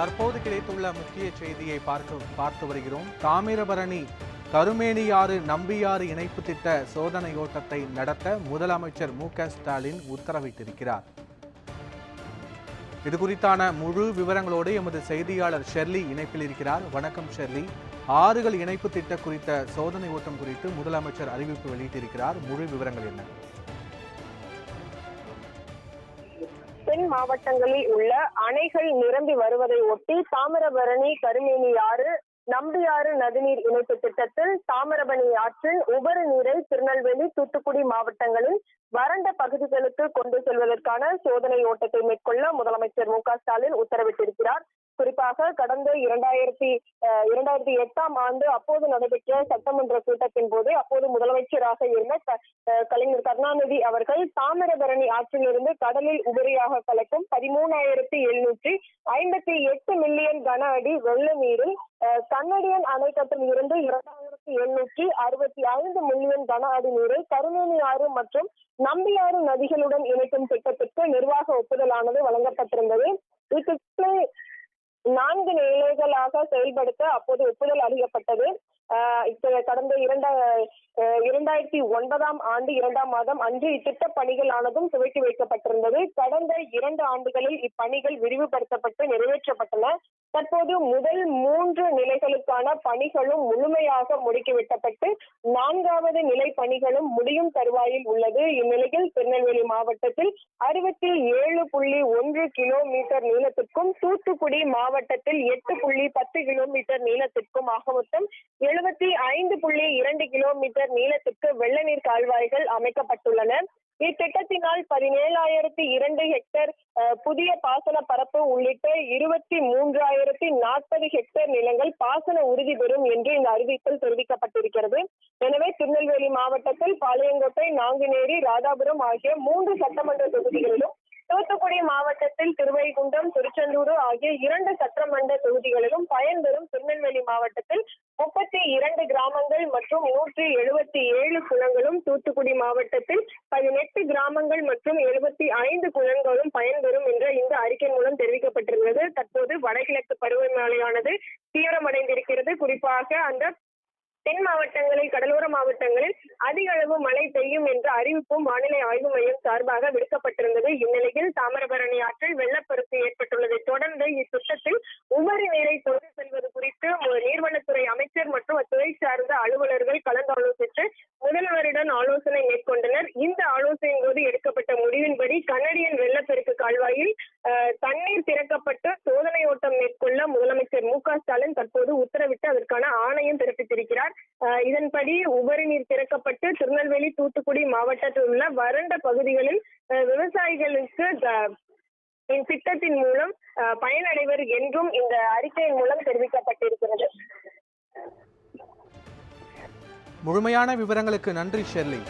தற்போது கிடைத்துள்ள முக்கிய செய்தியை பார்த்து வருகிறோம். தாமிரபரணி கருமேனியாறு நம்பியாறு இணைப்பு திட்ட சோதனையோட்டத்தை நடத்த முதலமைச்சர் மு.க.ஸ்டாலின் உத்தரவிட்டிருக்கிறார். இது குறித்தான முழு விவரங்களோடு எமது செய்தியாளர் ஷெர்லி இணைப்பில் இருக்கிறார். வணக்கம் ஷெர்லி. ஆறுகள் இணைப்பு திட்ட குறித்த சோதனை ஓட்டம் குறித்து முதலமைச்சர் அறிவிப்பு வெளியிட்டிருக்கிறார். முழு விவரங்கள் என்ன? தென் மாவட்டங்களில் உள்ள அணைகள் நிரம்பி வருவதை ஒட்டி தாமிரபரணி கருமேனியாறு நம்பியாறு நதிநீர் இணைப்பு திட்டத்தில் தாமிரபரணி ஆற்றின் உபரி நீரை திருநெல்வேலி, தூத்துக்குடி மாவட்டங்களில் வறண்ட பகுதிகளுக்கு கொண்டு செல்வதற்கான சோதனை ஓட்டத்தை மேற்கொள்ள முதலமைச்சர் மு.க.ஸ்டாலின் உத்தரவிட்டிருக்கிறார். குறிப்பாக கடந்த 2008ஆம் ஆண்டு அப்போது நடைபெற்ற சட்டமன்ற கூட்டத்தின் போது அப்போது முதலமைச்சராக இருந்த கலைஞர் கருணாநிதி அவர்கள் தாமிரபரணி ஆற்றிலிருந்து கடலில் உபரியாக கலக்கும் 13,758 மில்லியன் கன அடி வெள்ள நீரில் கன்னடியன் அணைக்கட்டில் இருந்து 2,765 மில்லியன் கன அடி நீரை கருமேனியாறு மற்றும் நம்பியாறு நதிகளுடன் இணைக்கும் திட்டத்திற்கு நிர்வாக ஒப்புதலானது வழங்கப்பட்டிருந்தது. இத்திட்டத்தை 4 நிலைகளாக செயல்படுத்த அப்போது ஒப்புதல் அளிக்கப்பட்டது. கடந்த 2009ஆம் ஆண்டு 2ஆம் மாதம் அன்று இத்திட்ட பணிகள் ஆனதும் துவக்கி வைக்கப்பட்டிருந்தது. கடந்த 2 ஆண்டுகளில் இப்பணிகள் விரிவுபடுத்தப்பட்டு நிறைவேற்றப்பட்டன. தற்போது முதல் 3 நிலைகளுக்கான பணிகளும் முழுமையாக முடுக்கிவிட்டப்பட்டு 4வது நிலை பணிகளும் முடியும் தருவாயில் உள்ளது. இந்நிலையில் திருநெல்வேலி மாவட்டத்தில் 67.1 கிலோமீட்டர் நீளத்திற்கும், தூத்துக்குடி மாவட்டத்தில் 8.10 கிலோமீட்டர் நீளத்திற்கும் ஆக மொத்தம் 75.2 கிலோமீட்டர் நீளத்திற்கு வெள்ள நீர் கால்வாய்கள் அமைக்கப்பட்டுள்ளன. இத்திட்டத்தினால் 17,002 ஹெக்டேர் புதிய பாசன பரப்பு உள்ளிட்ட 23,040 ஹெக்டேர் நிலங்கள் பாசன உறுதி பெறும் என்று இந்த அறிவிப்பில் தெரிவிக்கப்பட்டிருக்கிறது. எனவே திருநெல்வேலி மாவட்டத்தில் பாளையங்கோட்டை, நாங்குநேரி, ராதாபுரம் ஆகிய 3 சட்டமன்ற தொகுதிகளிலும், தூத்துக்குடி மாவட்டத்தில் திருவைகுண்டம், திருச்செந்தூர் ஆகிய 2 சட்டமன்ற தொகுதிகளிலும் பயன்பெறும் திருநெல்வேலி மாவட்டத்தில் 32 கிராமங்கள் மற்றும் 177 குளங்களும், தூத்துக்குடி மாவட்டத்தில் 18 கிராமங்கள் மற்றும் 75 குளங்களும் பயன்பெறும் என்ற இந்த அறிக்கை மூலம் தெரிவிக்கப்பட்டிருந்தது. தற்போது வடகிழக்கு பருவமழையானது தீவிரமடைந்திருக்கிறது. குறிப்பாக அந்த தென் மாவட்டங்களில், கடலோர மாவட்டங்களில் அதிக அளவு மழை பெய்யும் என்ற அறிவிப்பும் வானிலை ஆய்வு மையம் சார்பாக விடுக்கப்பட்டிருந்தது. இந்நிலையில் தாமிரபரணி ஆற்றில் வெள்ளப்பெருக்கு ஏற்பட்டுள்ளதை தொடர்ந்து இத்திட்டத்தில் உபரி நீரை கொண்டு செல்வது குறித்து நீர்வளத்துறை அமைச்சர் மற்றும் அத்துறை சார்ந்த அலுவலர்கள் கலந்தாலோசித்து முதல்வருடன் ஆலோசனை மேற்கொண்டனர். இந்த ஆலோசனையின் போது எடுக்கப்பட்ட முடிவின்படி கன்னடியன் வெள்ளப்பெருக்கு கால்வாயில் தண்ணீர் திறக்கப்பட்டு சோதனை ஓட்டம் மேற்கொள்ள முதலமைச்சர் மு.க.ஸ்டாலின் தற்போது உத்தரவிட்டு அதற்கான ஆணையம் பிறப்பித்திருக்கிறார். இதன்படி உபரி நீர் திறக்கப்பட்டு திருநெல்வேலி, தூத்துக்குடி மாவட்டத்தில் உள்ள வறண்ட பகுதிகளில் விவசாயிகளுக்கு இத்திட்டத்தின் மூலம் பயனடைவர் என்றும் இந்த அறிக்கையின் மூலம் தெரிவிக்கப்பட்டிருக்கிறது. முழுமையான விவரங்களுக்கு நன்றி ஷெர்லி.